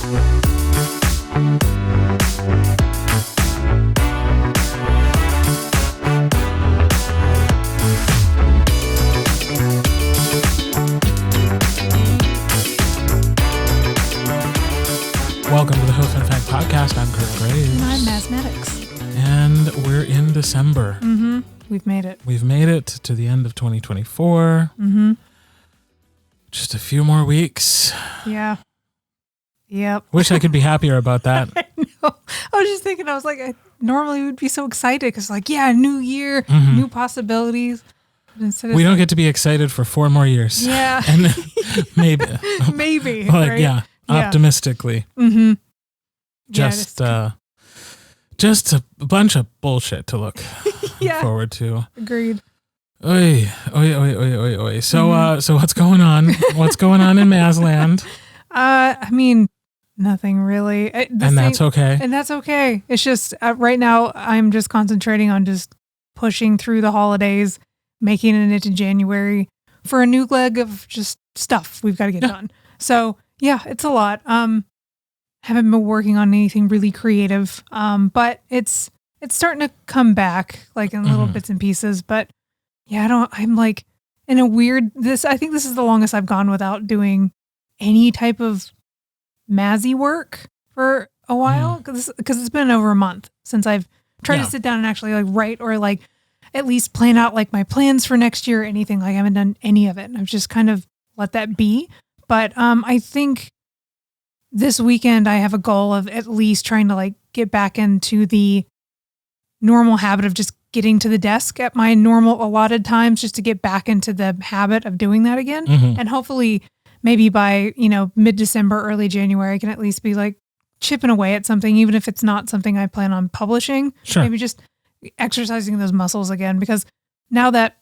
Welcome to the Hoof and Fang podcast. I'm Kirt Maz. And I'm Maz Maddox. And we're in December. Mm-hmm. We've made it. We've made it to the end of 2024. Mm-hmm. Just a few more weeks. Yeah. Yep. Wish I could be happier about that. I know. I was just thinking, I was like, I normally would be so excited because like, yeah, new year, new possibilities. But instead We don't get to be excited for 4 more years. Yeah. And then maybe. Maybe. Like, right? yeah. Optimistically. Mm-hmm. Just a bunch of bullshit to look forward to. Agreed. Oy, oy, oy, oy, oy, oy. So, so what's going on? What's going on in Mazland? I mean, nothing really. That's okay. And that's okay. It's just right now I'm just concentrating on just pushing through the holidays, making it into January for a new leg of just stuff we've got to get done. So yeah, it's a lot. Haven't been working on anything really creative. But it's starting to come back like in little bits and pieces. But yeah, I'm like in a weird, I think this is the longest I've gone without doing any type of Mazzy work for a while. Cause it's been over a month since I've tried to sit down and actually like write or like at least plan out like my plans for next year or anything. Like I haven't done any of it. I've just kind of let that be. But I think this weekend I have a goal of at least trying to like get back into the normal habit of just getting to the desk at my normal allotted times, just to get back into the habit of doing that again. And hopefully maybe by, mid-December, early January, I can at least be like chipping away at something, even if it's not something I plan on publishing. Sure. Maybe just exercising those muscles again, because now that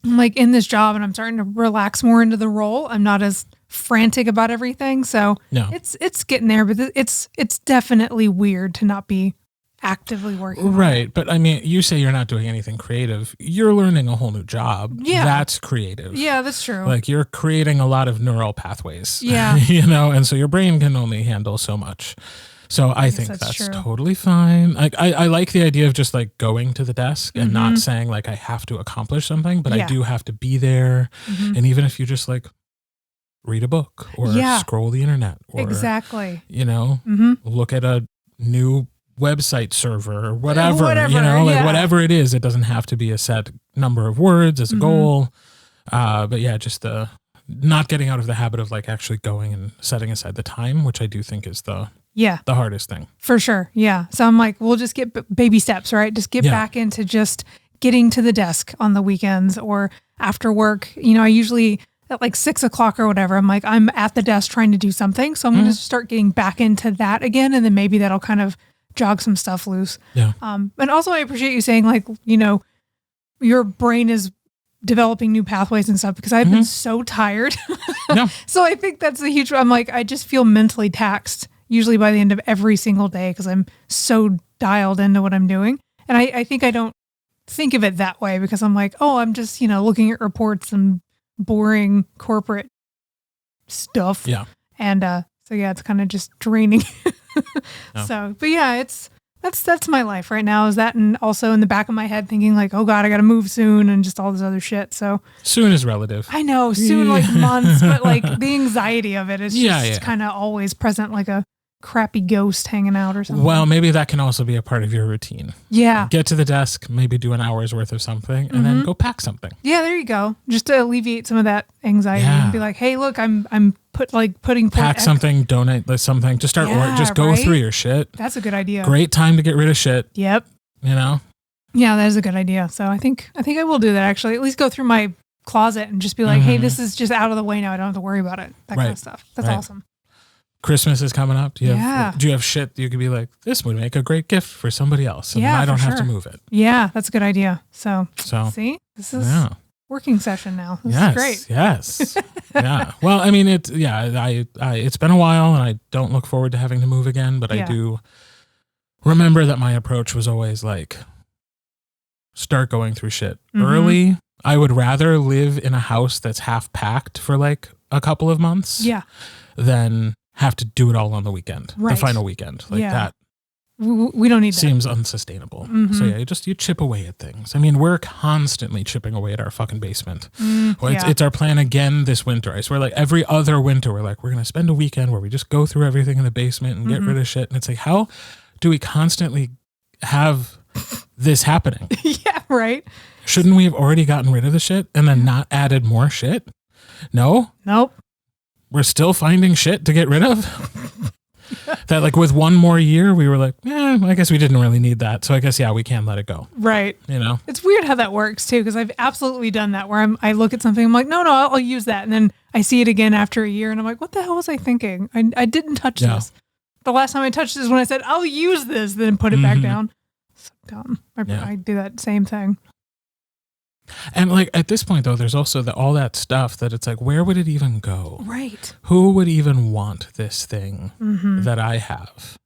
I'm like in this job and I'm starting to relax more into the role, I'm not as frantic about everything. So it's getting there, but it's definitely weird to not be actively working. Right. But I mean, you say you're not doing anything creative. You're learning a whole new job. Yeah. That's creative. Yeah, that's true. Like you're creating a lot of neural pathways. Yeah. And so your brain can only handle so much. So I think that's totally fine. I like the idea of just like going to the desk and not saying like I have to accomplish something, but I do have to be there. And even if you just like read a book or scroll the internet or exactly, look at a new website server or whatever, whatever it is, it doesn't have to be a set number of words as a goal. But yeah, just not getting out of the habit of like actually going and setting aside the time, which I do think is the hardest thing. For sure. Yeah. So I'm like, we'll just get baby steps, right? Just get back into just getting to the desk on the weekends or after work. I usually at like 6 o'clock or whatever, I'm like, I'm at the desk trying to do something. So I'm going to start getting back into that again. And then maybe that'll kind of jog some stuff loose. Yeah. And also I appreciate you saying like, your brain is developing new pathways and stuff, because I've been so tired. So I think that's a huge, I'm like, I just feel mentally taxed usually by the end of every single day because I'm so dialed into what I'm doing. And I think I don't think of it that way because I'm like, oh, I'm just, looking at reports and boring corporate stuff. Yeah. And so yeah, it's kind of just draining. So, but yeah, that's my life right now, is that, and also in the back of my head thinking like, oh God, I got to move soon and just all this other shit. So soon is relative. I know, soon like months, but like the anxiety of it is just kind of always present, like a crappy ghost hanging out or something. Well, maybe that can also be a part of your routine. Yeah. Get to the desk, maybe do an hour's worth of something, and then go pack something. Yeah, there you go. Just to alleviate some of that anxiety and be like, hey, look, I'm putting pack something, donate something, just start work, just go through your shit. That's a good idea. Great time to get rid of shit. Yep. Yeah, that is a good idea. So I think I will do that, actually. At least go through my closet and just be like, hey, this is just out of the way now. I don't have to worry about it. That kind of stuff. That's awesome. Christmas is coming up. Do you have shit that you could be like, this would make a great gift for somebody else, and then I don't have to move it? Yeah, that's a good idea. So see, this is working session now. This is great. Yes. Yeah. Well, I mean, it's been a while, and I don't look forward to having to move again, but I do remember that my approach was always like, start going through shit early. I would rather live in a house that's half packed for like a couple of months than have to do it all on the weekend, the Right. final weekend. Like that We don't need that. seems unsustainable. So yeah, you chip away at things. I mean, we're constantly chipping away at our fucking basement. Well, it's our plan again this winter. I swear, like every other winter, we're like, we're going to spend a weekend where we just go through everything in the basement and get rid of shit. And it's like, how do we constantly have this happening? Yeah, right. Shouldn't we have already gotten rid of the shit and then not added more shit? No? Nope. We're still finding shit to get rid of? That like with one more year, we were like, I guess we didn't really need that. So I guess, we can let it go. Right. You know? It's weird how that works too, because I've absolutely done that where I look at something, I'm like, no, I'll use that. And then I see it again after a year and I'm like, what the hell was I thinking? I didn't touch this. The last time I touched this is when I said, I'll use this, then put it back down. So dumb. I do that same thing. And like at this point though, there's also all that stuff that it's like, where would it even go? Right. Who would even want this thing that I have?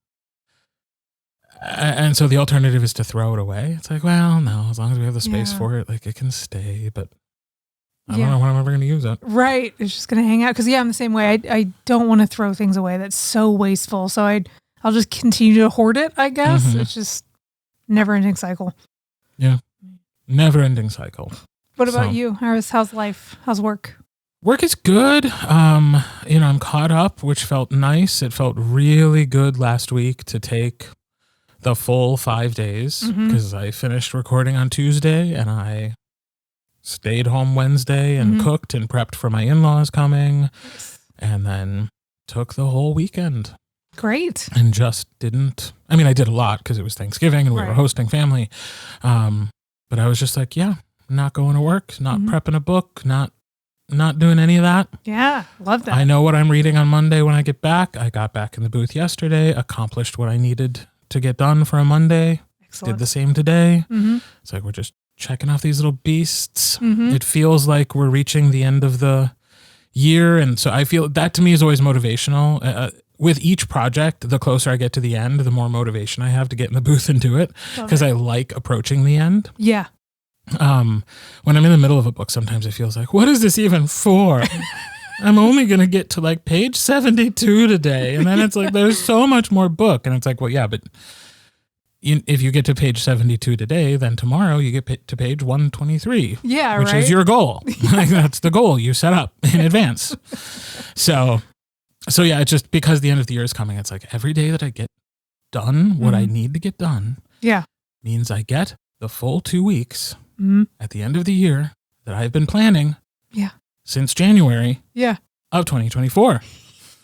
And so the alternative is to throw it away. It's like, well, no, as long as we have the space for it, like it can stay, but I don't know when I'm ever going to use it. Right. It's just going to hang out. Cause I'm the same way. I don't want to throw things away. That's so wasteful. So I'll just continue to hoard it, I guess. It's just never ending cycle. Yeah. Never ending cycle. What about you? How's life? How's work? Work is good. I'm caught up, which felt nice. It felt really good last week to take the full 5 days because I finished recording on Tuesday and I stayed home Wednesday and cooked and prepped for my in-laws coming and then took the whole weekend. Great. And just didn't, I did a lot because it was Thanksgiving and we were hosting family. But I was just like, not going to work, not prepping a book, not doing any of that. Yeah, love that. I know what I'm reading on Monday when I get back. I got back in the booth yesterday, accomplished what I needed to get done for a Monday. Excellent. Did the same today. It's like we're just checking off these little beasts. It feels like we're reaching the end of the year. And so I feel that to me is always motivational. With each project, the closer I get to the end, the more motivation I have to get in the booth and do it because I like approaching the end. Yeah. When I'm in the middle of a book, sometimes it feels like, what is this even for? I'm only going to get to like page 72 today. And then it's like, there's so much more book. And it's like, well, yeah, but if you get to page 72 today, then tomorrow you get to page 123. Yeah, which is your goal. Like that's the goal you set up in advance. So yeah, it's just because the end of the year is coming. It's like every day that I get done what I need to get done means I get the full 2 weeks at the end of the year that I've been planning since January of 2024.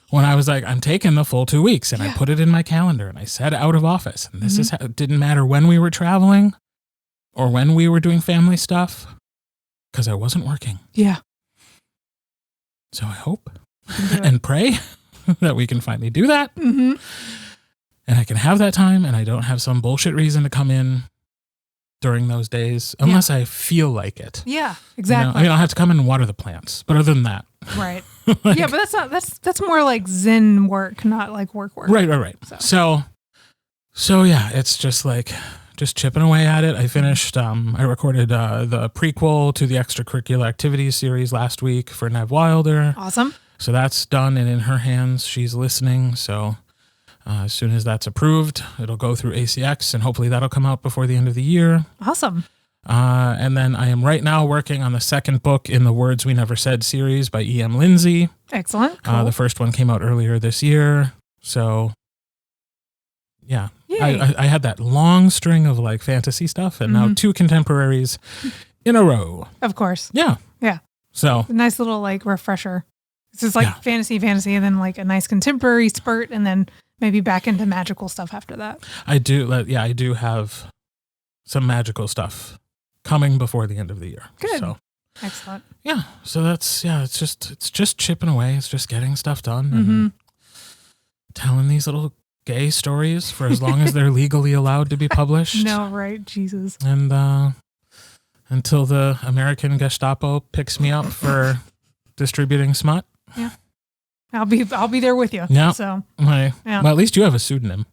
When I was like, I'm taking the full 2 weeks and I put it in my calendar and I said out of office. And this is how it didn't matter when we were traveling or when we were doing family stuff because I wasn't working. Yeah. So I hope and pray that we can finally do that. And I can have that time and I don't have some bullshit reason to come in during those days unless I feel like it. Yeah, exactly. I'll have to come in and water the plants, but other than that. Right. Yeah, but that's more like Zen work, not like work. Right. So yeah, it's just like chipping away at it. I finished, I recorded the prequel to the extracurricular activities series last week for Nev Wilder. Awesome. So that's done and in her hands. She's listening. So as soon as that's approved, it'll go through ACX and hopefully that'll come out before the end of the year. Awesome. And then I am right now working on the second book in the Words We Never Said series by E.M. Lindsay. Excellent. Cool. The first one came out earlier this year. So yeah, I had that long string of like fantasy stuff and now 2 contemporaries in a row. Of course. Yeah. Yeah. So a nice little like refresher. It's just like fantasy, and then like a nice contemporary spurt and then maybe back into magical stuff after that. I do have some magical stuff coming before the end of the year. Good. So, excellent. Yeah. So that's, it's just chipping away. It's just getting stuff done and telling these little gay stories for as long as they're legally allowed to be published. No, right. Jesus. And, until the American Gestapo picks me up for distributing smut. Yeah. I'll be there with you. Yeah. So, well, at least you have a pseudonym.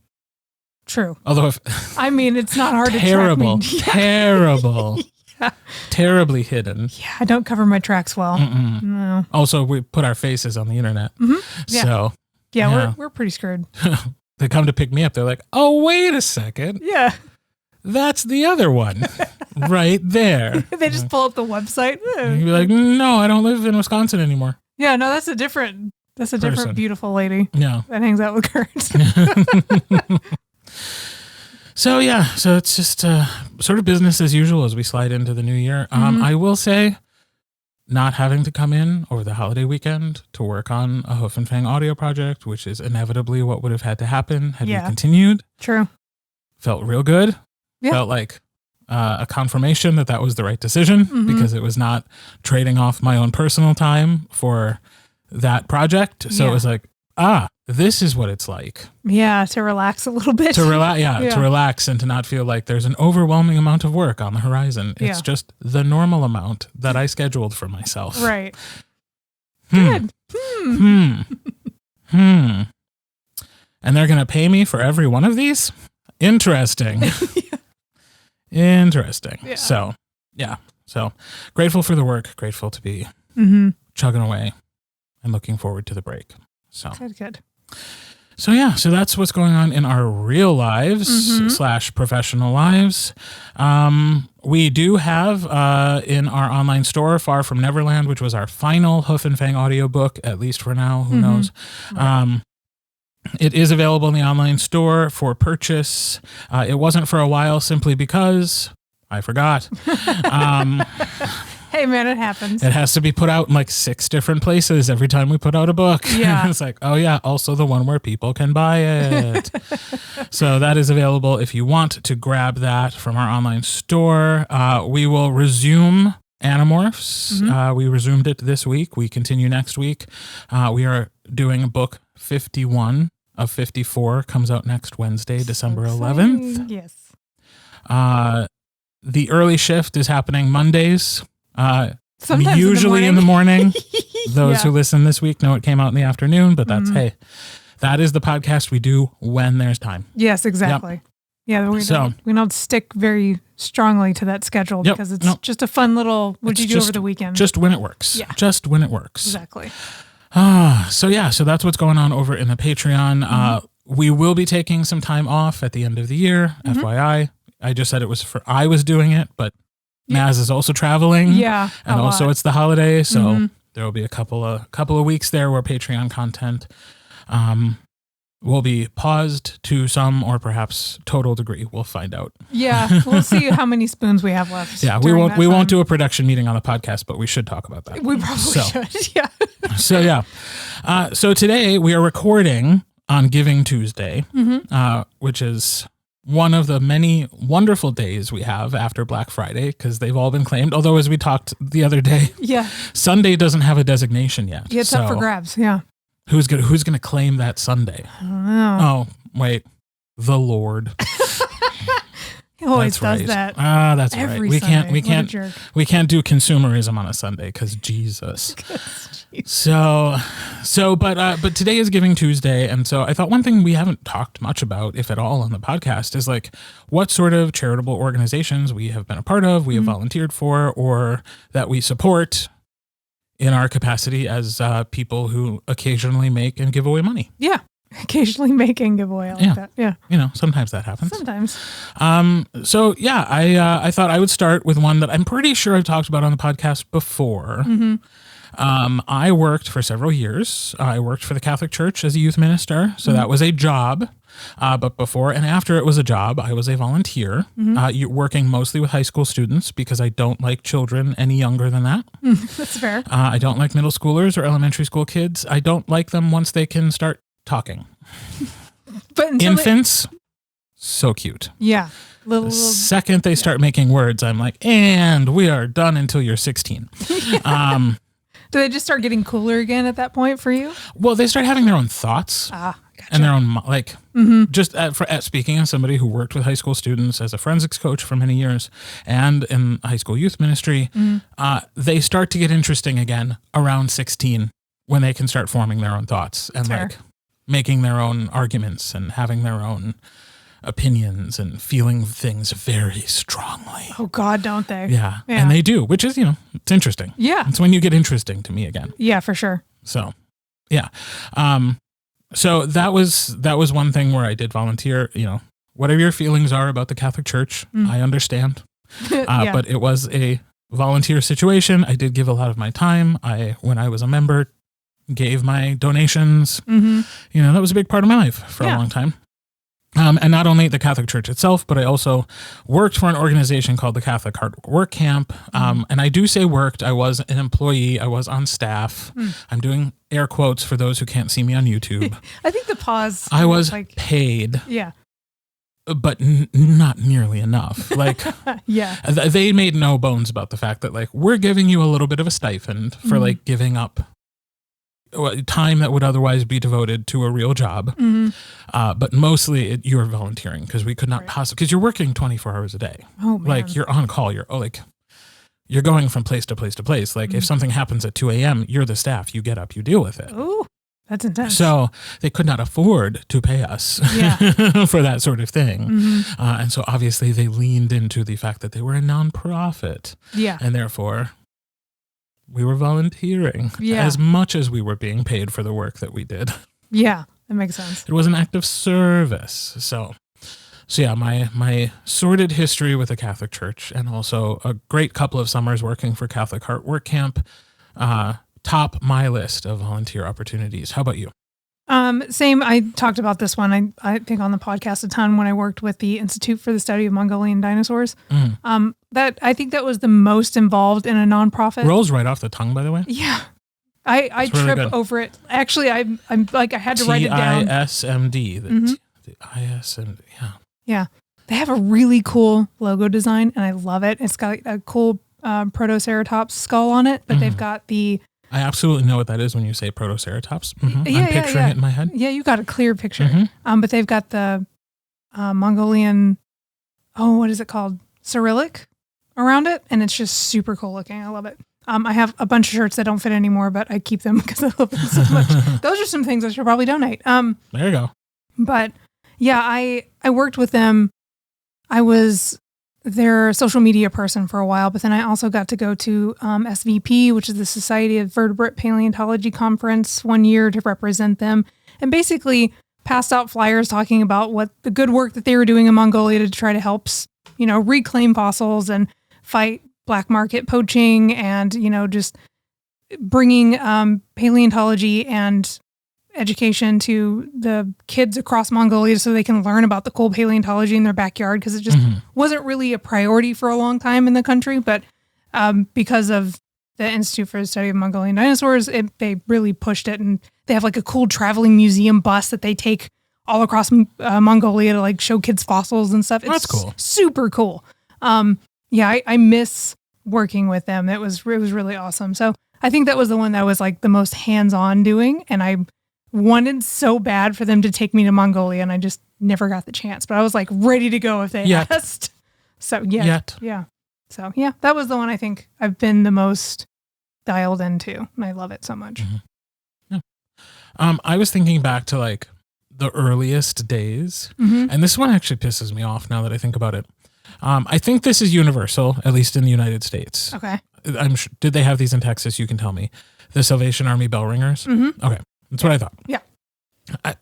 True. Although it's not hard terrible, to track me. Terrible. Terribly hidden. Yeah, I don't cover my tracks well. Mm-mm. No. Also, we put our faces on the internet. Yeah. So Yeah. We're pretty screwed. They come to pick me up. They're like, oh, wait a second. Yeah. That's the other one right there. They just pull up the website. And you'd be like, no, I don't live in Wisconsin anymore. Yeah, no, that's a different beautiful lady. Yeah. That hangs out with Kirt. So it's just sort of business as usual as we slide into the new year. I will say, not having to come in over the holiday weekend to work on a Hoof and Fang audio project, which is inevitably what would have had to happen had we continued. True. Felt real good. Yeah. Felt like a confirmation that was the right decision because it was not trading off my own personal time for that project. So it was like, this is what it's like. Yeah, to relax a little bit. To relax and to not feel like there's an overwhelming amount of work on the horizon. It's just the normal amount that I scheduled for myself. Right. Good. And they're going to pay me for every one of these? Interesting. Interesting. Yeah. So grateful for the work, grateful to be chugging away and looking forward to the break. So good. So that's what's going on in our real lives / professional lives. We do have in our online store, Far From Neverland, which was our final Hoof and Fang audiobook, at least for now, who knows. Right. It is available in the online store for purchase. It wasn't for a while simply because I forgot. Hey man, it happens. It has to be put out in like 6 different places every time we put out a book. Yeah. It's like, oh yeah, also the one where people can buy it. So that is available if you want to grab that from our online store. We will resume Animorphs. We resumed it this week. We continue next week. We are doing book 51 of 54, comes out next Wednesday, December 11th. Yes. The early shift is happening Mondays. Sometimes usually in the morning. Those who listen this week know it came out in the afternoon, but that's, that is the podcast we do when there's time. Yes, exactly. Yep. Yeah, we don't stick very strongly to that schedule because it's just a fun little, what did you do over the weekend? Just when it works. Yeah. Just when it works. Exactly. So that's what's going on over in the Patreon. We will be taking some time off at the end of the year, FYI. I just said it was I was doing it, but Maz is also traveling. Yeah. And also it's the holiday. So there will be a couple of weeks there where Patreon content will be paused to some or perhaps total degree. We'll find out. Yeah. We'll see how many spoons we have left. Yeah. We won't do a production meeting on the podcast, but we should talk about that. We probably should. Yeah. So today we are recording on Giving Tuesday, which is one of the many wonderful days we have after Black Friday because they've all been claimed. Although, as we talked the other day, Sunday doesn't have a designation yet. Yeah, it's up for grabs. Yeah. Who's gonna claim that Sunday? I don't know. Oh, wait. The Lord. He always does that. That's every right. Sunday. We can't do consumerism on a Sunday because Jesus. But today is Giving Tuesday, and so I thought one thing we haven't talked much about, if at all, on the podcast is like what sort of charitable organizations we have been a part of, we have volunteered for, or that we support in our capacity as people who occasionally make and give away money. Yeah. Occasionally make and give away. I like that. Yeah. Sometimes that happens. Sometimes. I thought I would start with one that I'm pretty sure I've talked about on the podcast before. I worked for several years. I worked for the Catholic Church as a youth minister. So that was a job. But before and after it was a job, I was a volunteer, working mostly with high school students because I don't like children any younger than that. That's fair. I don't like middle schoolers or elementary school kids. I don't like them once they can start talking. But infants, so cute. Yeah. The second they start making words, I'm like, and we are done until you're 16. Do they just start getting cooler again at that point for you? Well, they start having their own thoughts. Gotcha. And their own, just speaking as somebody who worked with high school students as a forensics coach for many years and in high school youth ministry, they start to get interesting again around 16 when they can start forming their own thoughts and making their own arguments and having their own opinions and feeling things very strongly. Oh God, don't they? Yeah. And they do, which is, it's interesting. Yeah. It's when you get interesting to me again. Yeah, for sure. So, yeah. So that was one thing where I did volunteer. Whatever your feelings are about the Catholic Church, I understand. But it was a volunteer situation. I did give a lot of my time. When I was a member, gave my donations. That was a big part of my life for a long time. And not only the Catholic Church itself, but I also worked for an organization called the Catholic Heart Work Camp. And I do say worked. I was an employee. I was on staff. I'm doing air quotes for those who can't see me on YouTube. I think the pause. I was paid. Yeah. But not nearly enough. Yeah. They made no bones about the fact that we're giving you a little bit of a stipend for giving up time that would otherwise be devoted to a real job. But mostly you're volunteering because we could not possibly, because you're working 24 hours a day. Oh, man. You're on call. You're going from place to place to place. If something happens at 2 a.m., you're the staff. You get up, you deal with it. Ooh, that's intense. So they could not afford to pay us for that sort of thing. And so obviously they leaned into the fact that they were a nonprofit. Yeah. And therefore we were volunteering as much as we were being paid for the work that we did. Yeah, that makes sense. It was an act of service. So yeah, my sordid history with the Catholic Church and also a great couple of summers working for Catholic Heart Work Camp top my list of volunteer opportunities. How about you? Same. I talked about this one, I think on the podcast a ton when I worked with the Institute for the Study of Mongolian Dinosaurs. I think that was the most involved in a nonprofit. Rolls right off the tongue, by the way. Yeah. I trip over it. Actually, I'm I had to write it down. TISMD. The ISMD. Yeah. Yeah. They have a really cool logo design and I love it. It's got a cool Protoceratops skull on it, but they've got the... I absolutely know what that is when you say Protoceratops. I'm picturing it in my head. Yeah, you got a clear picture. But they've got the Mongolian, what is it called? Cyrillic around it. And it's just super cool looking. I love it. I have a bunch of shirts that don't fit anymore, but I keep them because I love them so much. Those are some things I should probably donate. There you go. But yeah, I worked with them. I was their social media person for a while, but then I also got to go to SVP, which is the Society of Vertebrate Paleontology Conference, one year to represent them, and basically passed out flyers talking about what the good work that they were doing in Mongolia to try to help, reclaim fossils and fight black market poaching and, just bringing paleontology and education to the kids across Mongolia so they can learn about the cool paleontology in their backyard, because it just wasn't really a priority for a long time in the country. But because of the Institute for the Study of Mongolian Dinosaurs, they really pushed it. And they have a cool traveling museum bus that they take all across Mongolia to show kids fossils and stuff. That's cool. Super cool. I miss working with them. It was really awesome. So I think that was the one that was the most hands-on doing. And I wanted so bad for them to take me to Mongolia, and I just never got the chance. But I was ready to go if they asked. So yeah. So yeah, that was the one I think I've been the most dialed into, and I love it so much. Yeah. I was thinking back to the earliest days, and this one actually pisses me off now that I think about it. I think this is universal, at least in the United States. Okay. I'm sure, did they have these in Texas? You can tell me. The Salvation Army bell ringers. Okay. That's what I thought. Yeah.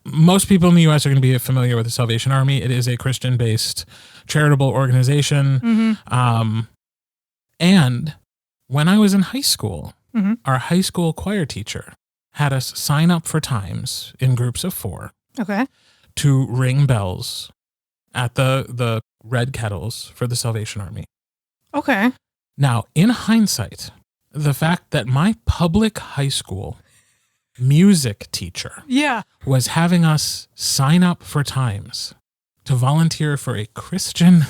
Most people in the U.S. are going to be familiar with the Salvation Army. It is a Christian-based charitable organization. And when I was in high school, our high school choir teacher had us sign up for times in groups of 4. Okay. To ring bells at the red kettles for the Salvation Army. Okay. Now, in hindsight, the fact that my public high school music teacher was having us sign up for times to volunteer for a Christian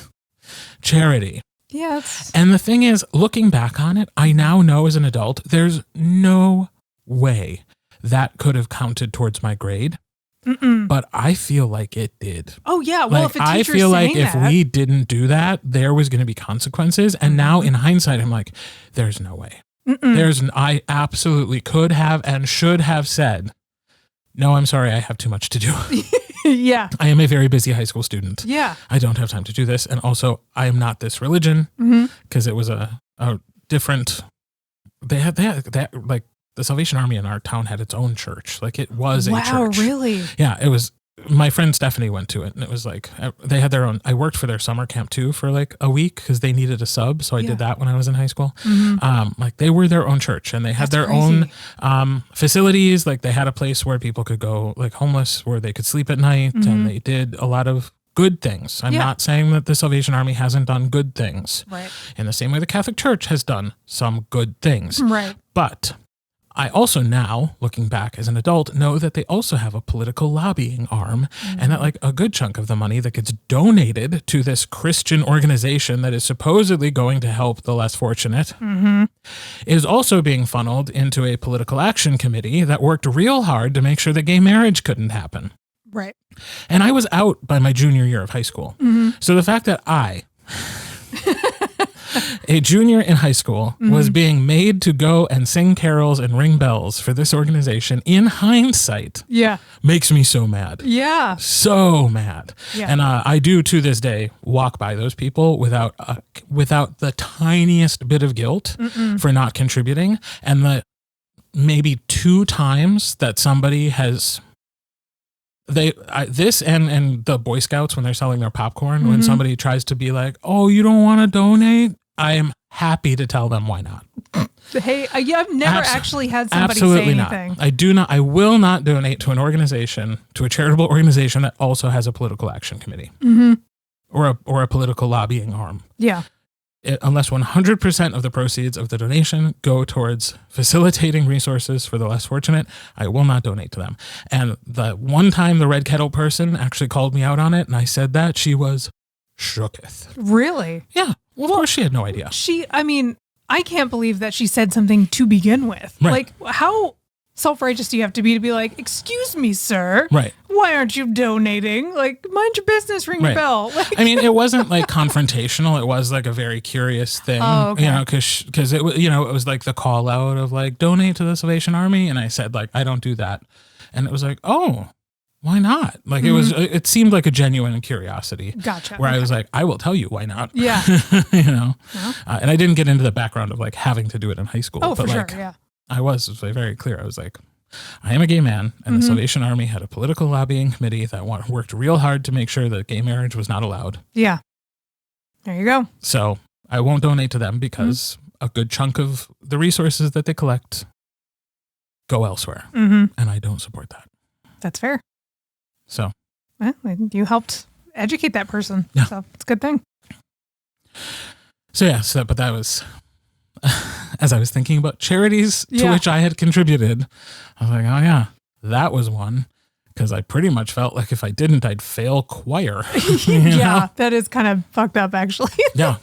charity. Yes. And the thing is, looking back on it, I now know as an adult, there's no way that could have counted towards my grade. But I feel like it did. Oh yeah. Well, if a I teacher's feel like saying if we didn't do that, there was going to be consequences. And now in hindsight, I'm like, there's no way. I absolutely could have and should have said, no, I'm sorry, I have too much to do. Yeah. I am a very busy high school student. Yeah. I don't have time to do this. And also, I am not this religion, because it was a different, they had the Salvation Army in our town had its own church. Like it was a church. Wow, really? Yeah, it was. My friend Stephanie went to it, and it was like they had their own. I worked for their summer camp too for like a week because they needed a sub, so I did that when I was in high school. Like they were their own church, and they had their own facilities. Like they had a place where people could go, like homeless, where they could sleep at night, and they did a lot of good things. I'm not saying that the Salvation Army hasn't done good things, right? In the same way the Catholic Church has done some good things, right? But I also now, looking back as an adult, know that they also have a political lobbying arm and that like a good chunk of the money that gets donated to this Christian organization that is supposedly going to help the less fortunate is also being funneled into a political action committee that worked real hard to make sure that gay marriage couldn't happen. Right. And I was out by my junior year of high school. So the fact that I... a junior in high school was being made to go and sing carols and ring bells for this organization in hindsight makes me so mad. Yeah. So mad. Yeah. And I do to this day walk by those people without the tiniest bit of guilt for not contributing. And the maybe 2 times that somebody has... this and the Boy Scouts when they're selling their popcorn, when somebody tries to be like, oh, you don't want to donate? I am happy to tell them why not. Hey, I've never actually had somebody absolutely say anything. Not. I will not donate to an organization, to a charitable organization that also has a political action committee or a political lobbying arm. Yeah. Unless 100% of the proceeds of the donation go towards facilitating resources for the less fortunate, I will not donate to them. And the one time the Red Kettle person actually called me out on it and I said that, she was shooketh. Really? Yeah. Well, of course she had no idea. I can't believe that she said something to begin with. Right. Like, how self-righteous do you have to be like, excuse me, sir? Right. Why aren't you donating? Like, mind your business, ring your bell. Like, I mean, it wasn't like confrontational. It was like a very curious thing, because it was, it was like the call out of like, donate to the Salvation Army. And I said like, I don't do that. And it was like, oh, why not? Like it seemed like a genuine curiosity. Gotcha. Where I was like, I will tell you why not. Yeah. And I didn't get into the background of like having to do it in high school. Oh, but for like, sure. Yeah. I was very clear. I was like, I am a gay man, and the Salvation Army had a political lobbying committee that worked real hard to make sure that gay marriage was not allowed. Yeah. There you go. So I won't donate to them because a good chunk of the resources that they collect go elsewhere. And I don't support that. That's fair. So. Well, you helped educate that person. Yeah. So it's a good thing. So yeah, but that was... as I was thinking about charities to which I had contributed, I was like, oh yeah, that was one. Because I pretty much felt like if I didn't, I'd fail choir. Yeah, that is kind of fucked up, actually. Yeah.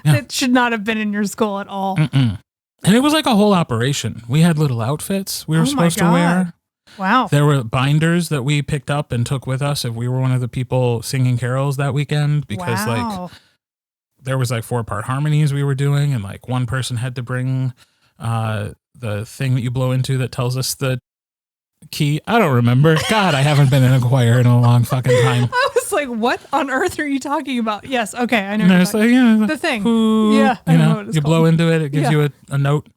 That should not have been in your school at all. And it was like a whole operation. We had little outfits we were supposed to wear. Wow. There were binders that we picked up and took with us if we were one of the people singing carols that weekend. Because like... there was like 4-part harmonies we were doing, and like one person had to bring the thing that you blow into that tells us the key. I don't remember. God, I haven't been in a choir in a long fucking time. I was like, what on earth are you talking about? Yes, okay, I know. There's like, the thing. Yeah, I know what it's you called. Blow into it, it gives you a note.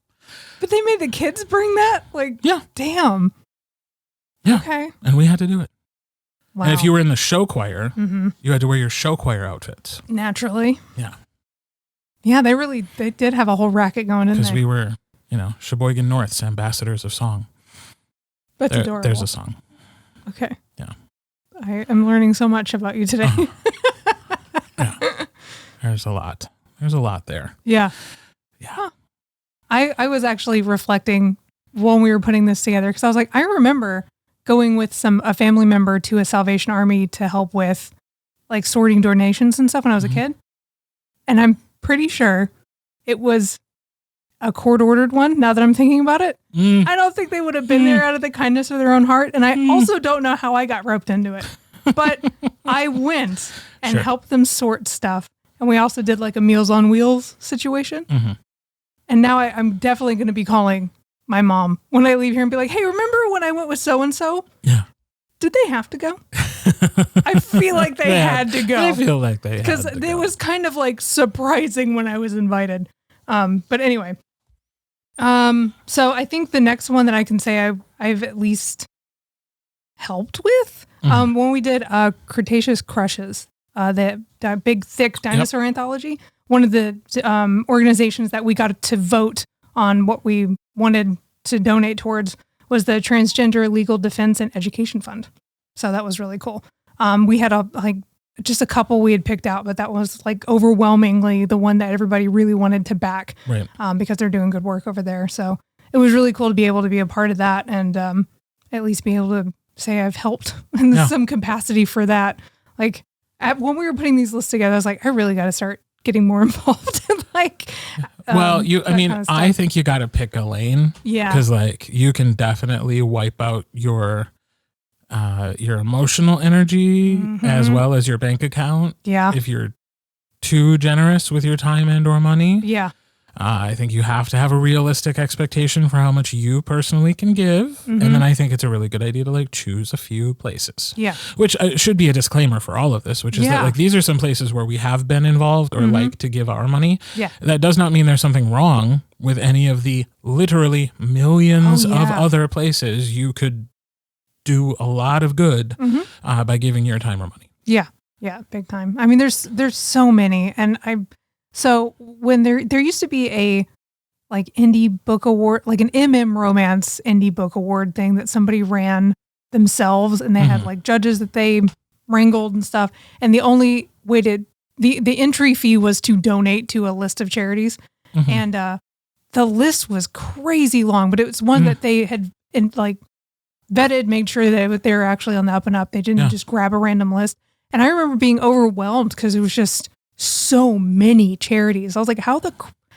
But they made the kids bring that? Like, damn. Yeah. Okay. And we had to do it. Wow. And if you were in the show choir, you had to wear your show choir outfits. Naturally. Yeah. Yeah, they did have a whole racket going in there. Because we were, Sheboygan North's ambassadors of song. That's adorable. There's a song. Okay. Yeah. I am learning so much about you today. Yeah. There's a lot. There's a lot there. Yeah. Yeah. Huh. I was actually reflecting when we were putting this together, because I was like, I remember going with a family member to a Salvation Army to help with like sorting donations and stuff when I was a kid. And I'm pretty sure it was a court-ordered one, now that I'm thinking about it. I don't think they would have been there out of the kindness of their own heart. And I also don't know how I got roped into it. But I went and helped them sort stuff. And we also did like a Meals on Wheels situation. And now I'm definitely going to be calling my mom when I leave here and be like, hey, remember when I went with so-and-so? Yeah. Did they have to go? I feel like they had to go. I feel like they had to go. Because it was kind of like surprising when I was invited. But anyway, So I think the next one that I can say I've at least helped with, when we did Cretaceous Crushes, that big thick dinosaur anthology, one of the organizations that we got to vote on what we wanted to donate towards was the Transgender Legal Defense and Education Fund. So that was really cool. We had just a couple we had picked out, but that was like overwhelmingly the one that everybody really wanted to back, right? Because they're doing good work over there. So it was really cool to be able to be a part of that and at least be able to say I've helped in some capacity for that. Like when we were putting these lists together, I was like, I really got to start getting more involved in I think you got to pick a lane. Yeah. Because like you can definitely wipe out your emotional energy as well as your bank account. Yeah. If you're too generous with your time and or money. Yeah. I think you have to have a realistic expectation for how much you personally can give. And then I think it's a really good idea to like choose a few places. Yeah. Which should be a disclaimer for all of this, which is that like these are some places where we have been involved or like to give our money. Yeah. That does not mean there's something wrong with any of the literally millions of other places you could do a lot of good by giving your time or money. Yeah. Yeah. Big time. I mean, there's so many. And so when there used to be a like indie book award, like an romance indie book award thing that somebody ran themselves, and they had like judges that they wrangled and stuff. And the only way the entry fee was to donate to a list of charities. And the list was crazy long, but it was one that they had vetted, made sure that they were actually on the up and up. They didn't just grab a random list. And I remember being overwhelmed because it was just so many charities. I was like, how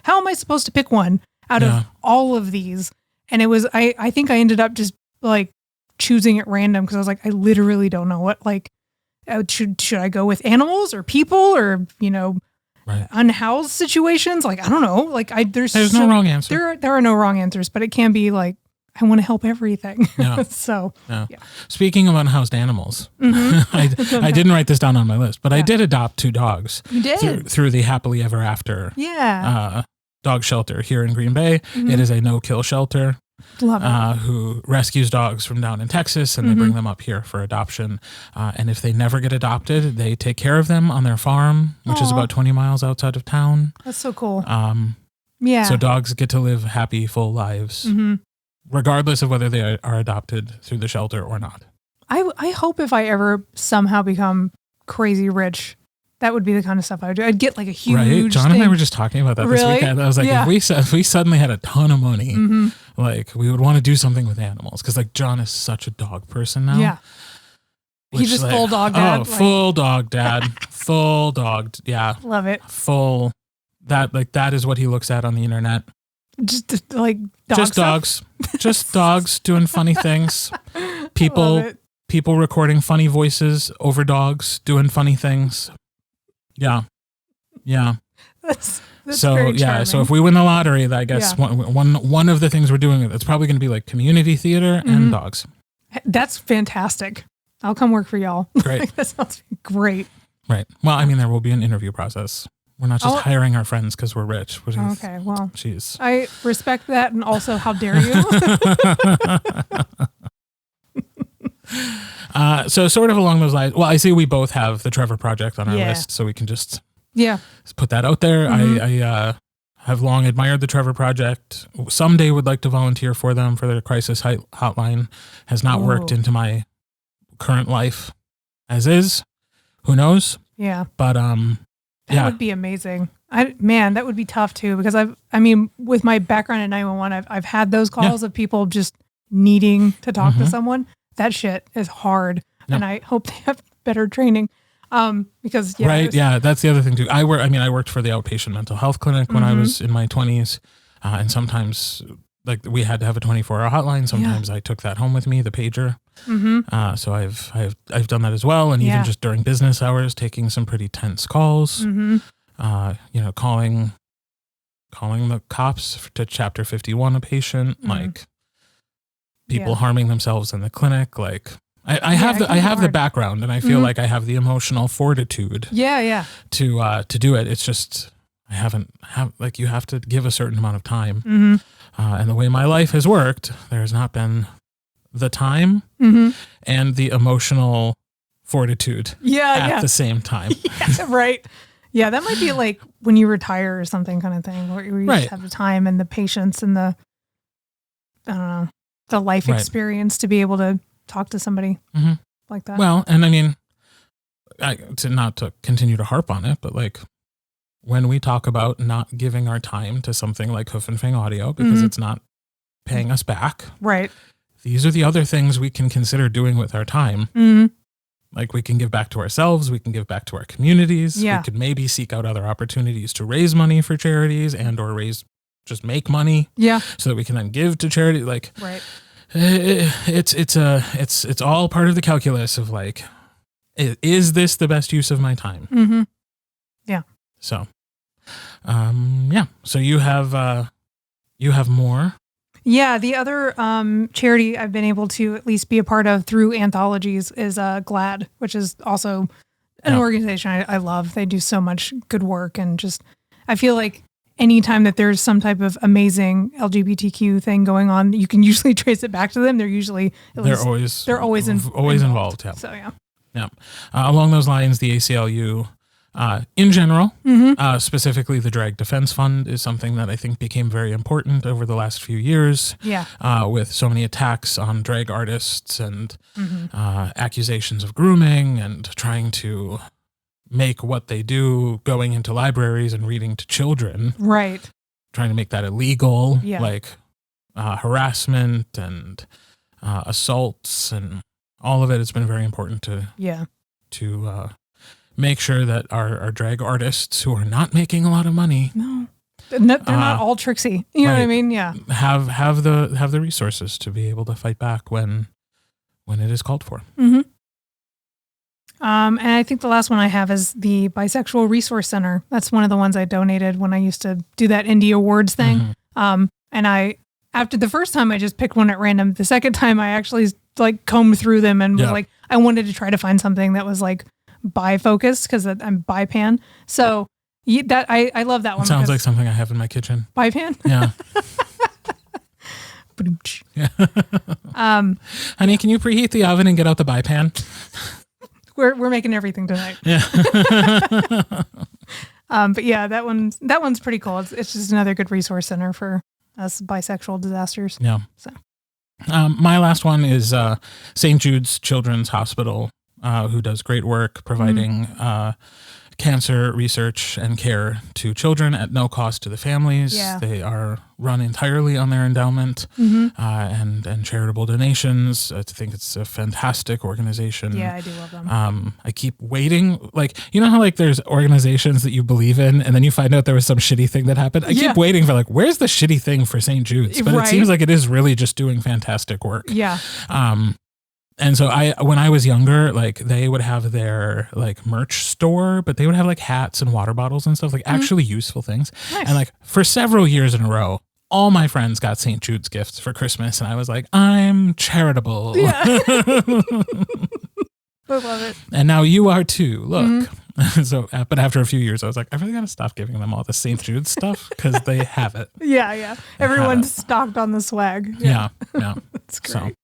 am I supposed to pick one out of all of these? And it was, I think I ended up just like choosing at random because I was like, I literally don't know what, like, should I go with animals or people or, unhoused situations? Like, I don't know. Like there's no wrong answer. There are no wrong answers, but it can be like, I want to help everything. Yeah. Yeah. Speaking of unhoused animals, I didn't write this down on my list, but I did adopt 2 dogs. You did? Through the Happily Ever After dog shelter here in Green Bay. It is a no-kill shelter. Love it. Who rescues dogs from down in Texas, and they bring them up here for adoption. And if they never get adopted, they take care of them on their farm, which is about 20 miles outside of town. That's so cool. So dogs get to live happy, full lives. Regardless of whether they are adopted through the shelter or not. I hope if I ever somehow become crazy rich, that would be the kind of stuff I would do. I'd get like a huge Right? John thing. and I were just talking about that this weekend. I was like, if we suddenly had a ton of money, like we would want to do something with animals. Because like John is such a dog person now. Yeah. He's just full dog dad. Oh, full dog dad. Full dog. Yeah. Love it. Full. That is what he looks at on the internet. Just like dogs. Just dogs doing funny things. People recording funny voices over dogs doing funny things. Yeah. That's so very charming. So if we win the lottery, I guess one of the things we're doing, it's probably going to be like community theater and dogs. That's fantastic. I'll come work for y'all. Great. That sounds great. Right. Well, I mean, there will be an interview process. We're not just hiring our friends because we're rich. Okay, well, jeez. I respect that, and also, how dare you? So sort of along those lines. Well, I see we both have the Trevor Project on our list, so we can just put that out there. I have long admired the Trevor Project. Someday would like to volunteer for them for their crisis hotline. Has not worked into my current life as is. Who knows? Yeah, but that would be amazing. That would be tough too, because with my background in 911, I've had those calls of people just needing to talk to someone. That shit is hard, and I hope they have better training. Because that's the other thing too. I worked for the outpatient mental health clinic when I was in my 20s, and sometimes like we had to have a 24-hour hotline. Sometimes I took that home with me, the pager. So I've done that as well, and even just during business hours, taking some pretty tense calls. Calling the cops to Chapter 51 a patient, like people harming themselves in the clinic. Like I have the background, and I feel like I have the emotional fortitude. To do it. It's just you have to give a certain amount of time. And the way my life has worked, there's not been the time and the emotional fortitude at the same time. Yeah, right. Yeah, that might be like when you retire or something kind of thing, where you just have the time and the patience and the, I don't know, the life experience to be able to talk to somebody like that. Well, and I mean, not to continue to harp on it, but like when we talk about not giving our time to something like Hoof and Fang Audio because it's not paying us back. Right. These are the other things we can consider doing with our time. Like we can give back to ourselves. We can give back to our communities. Yeah. We could maybe seek out other opportunities to raise money for charities and or just make money. Yeah. So that we can then give to charity. Like, right. It's all part of the calculus of like, is this the best use of my time? Yeah. So, So you have more. Yeah, the other charity I've been able to at least be a part of through anthologies is GLAD, which is also an organization I love. They do so much good work, and just I feel like anytime that there's some type of amazing LGBTQ thing going on, you can usually trace it back to them. They're usually they're always involved. Yeah. So yeah. Along those lines, the ACLU. In general, specifically the Drag Defense Fund is something that I think became very important over the last few years. Yeah. With so many attacks on drag artists and accusations of grooming and trying to make what they do going into libraries and reading to children. Right. Trying to make that illegal, yeah. like harassment and assaults and all of it. It's been very important to make sure that our drag artists who are not making a lot of money. No, they're not all tricksy. You know what I mean? Yeah. Have the resources to be able to fight back when it is called for. And I think the last one I have is the Bisexual Resource Center. That's one of the ones I donated when I used to do that indie awards thing. And after the first time I just picked one at random. The second time I actually like combed through them and was like, I wanted to try to find something that was like bi-focused because I'm bi-pan. So that I love that one. It sounds like something I have in my kitchen. Bi-pan? Yeah. Yeah. Honey, can you preheat the oven and get out the bi-pan? We're making everything tonight. Yeah. But yeah, that one's pretty cool. It's just another good resource center for us bisexual disasters. Yeah. So my last one is St. Jude's Children's Hospital, who does great work providing cancer research and care to children at no cost to the families. Yeah. They are run entirely on their endowment and charitable donations. I think it's a fantastic organization. Yeah, I do love them. I keep waiting. Like, you know how like there's organizations that you believe in and then you find out there was some shitty thing that happened? I keep waiting for like, where's the shitty thing for St. Jude's? But it seems like it is really just doing fantastic work. Yeah. And so when I was younger, like they would have their like merch store, but they would have like hats and water bottles and stuff, like actually useful things. Nice. And like for several years in a row, all my friends got St. Jude's gifts for Christmas. And I was like, I'm charitable. Yeah. I love it. And now you are too. Look. So, but after a few years, I was like, I really got to stop giving them all the St. Jude's stuff because they have it. Yeah. Everyone's stocked on the swag. Yeah. That's great.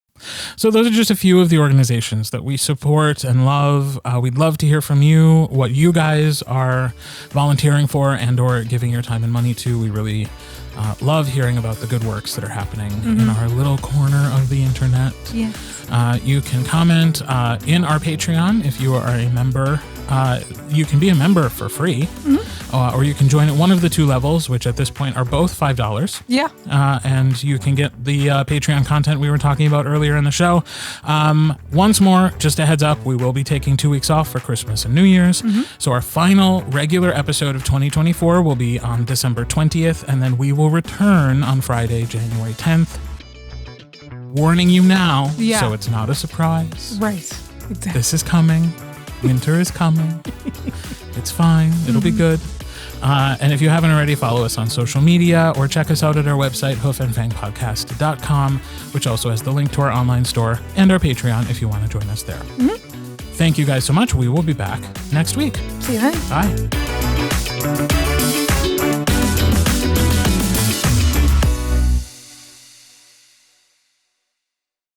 So those are just a few of the organizations that we support and love. We'd love to hear from you, what you guys are volunteering for and or giving your time and money to. We really love hearing about the good works that are happening in our little corner of the internet. Yes. You can comment in our Patreon if you are a member. You can be a member for free, or you can join at one of the two levels, which at this point are both $5. Yeah. And you can get the Patreon content we were talking about earlier in the show. Once more, just a heads up, we will be taking 2 weeks off for Christmas and New Year's. So our final regular episode of 2024 will be on December 20th, and then we will return on Friday, January 10th. Warning you now, so it's not a surprise. Right. Exactly. This is coming. Winter is coming. It's fine. It'll be good. And if you haven't already, follow us on social media or check us out at our website, hoofandfangpodcast.com, which also has the link to our online store and our Patreon if you want to join us there. Thank you guys so much. We will be back next week. See you then. Bye.